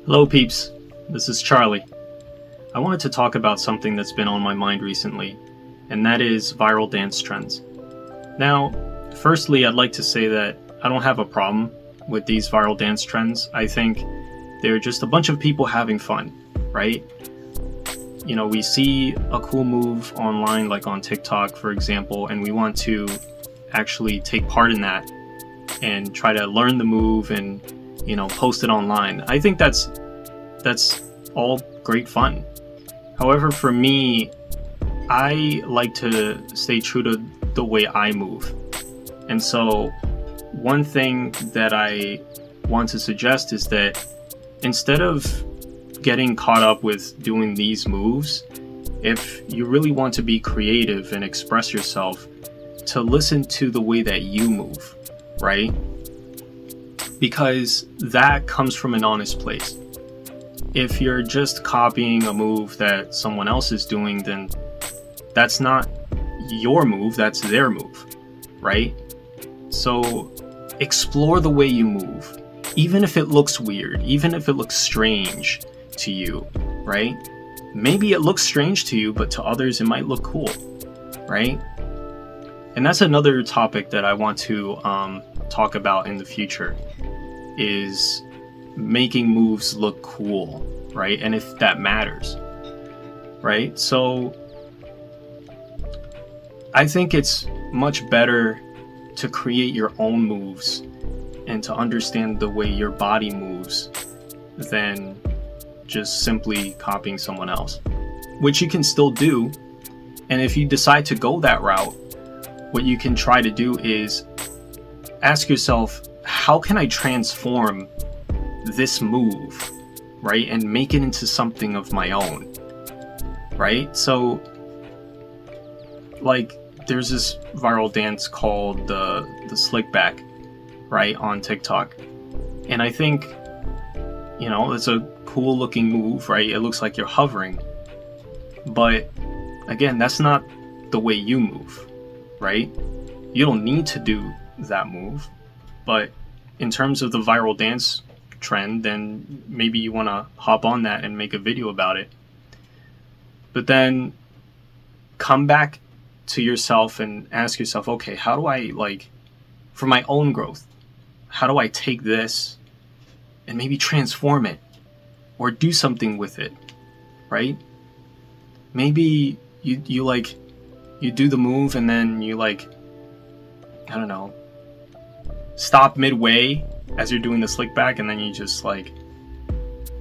Hello peeps, this is Charlie. I wanted to talk about something that's been on my mind recently, and that is viral dance trends. Now, firstly, I'd like to say that I don't have a problem with these viral dance trends. I think they're just a bunch of people having fun, right? You know, we see a cool move online, like on TikTok, for example, and we want to actually take part in that and try to learn the move and, you know, post it online. I think that's all great fun. However, for me, I like to stay true to the way I move. And so one thing that I want to suggest is that instead of getting caught up with doing these moves, if you really want to be creative and express yourself, to listen to the way that you move, right? Because that comes from an honest place. If you're just copying a move that someone else is doing, then that's not your move, that's their move, right? So explore the way you move, even if it looks weird, even if it looks strange to you, right? Maybe it looks strange to you, but to others it might look cool, right? And that's another topic that I want to talk about in the future, is making moves look cool, right? And if that matters, right? So I think it's much better to create your own moves and to understand the way your body moves than just simply copying someone else, which you can still do. And if you decide to go that route, what you can try to do is ask yourself, how can I transform this move, right, and make it into something of my own, right? So like there's this viral dance called the slick back, right, on TikTok, and I think, you know, it's a cool looking move, right? It looks like you're hovering, but again, that's not the way you move, right? You don't need to do that move. But in terms of the viral dance trend, then maybe you want to hop on that and make a video about it. But then come back to yourself and ask yourself, okay, how do I, like, for my own growth, how do I take this and maybe transform it or do something with it, right? Maybe you do the move and then you, like, I don't know, stop midway as you're doing the slick back and then you just like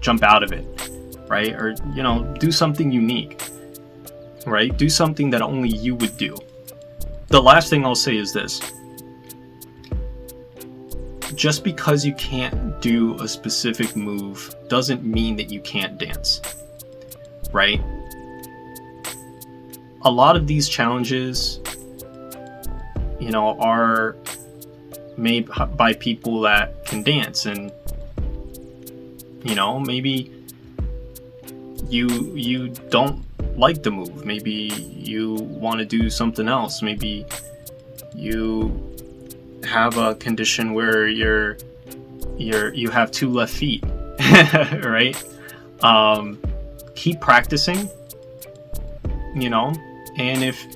jump out of it, right? Or, you know, do something unique, right? Do something that only you would do. The last thing I'll say is this: just because you can't do a specific move doesn't mean that you can't dance, right? A lot of these challenges, you know, are made by people that can dance, and, you know, maybe you don't like the move, maybe you want to do something else, maybe you have a condition where you have two left feet, right? Keep practicing, you know, and if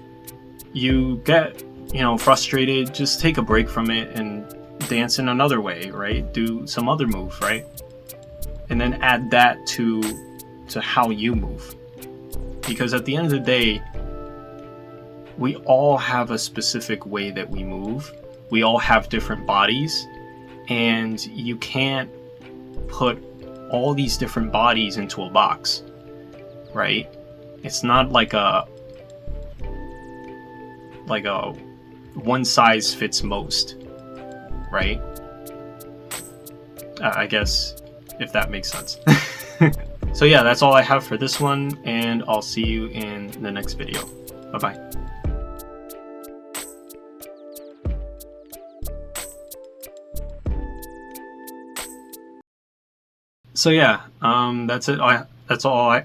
you get, you know, frustrated, just take a break from it and dance in another way, right? Do some other move, right? And then add that to how you move. Because at the end of the day, we all have a specific way that we move. We all have different bodies, and you can't put all these different bodies into a box, right? It's not like a one size fits most, right? I guess, if that makes sense. So yeah, that's all I have for this one, and I'll see you in the next video. Bye bye. So yeah, that's it. That's all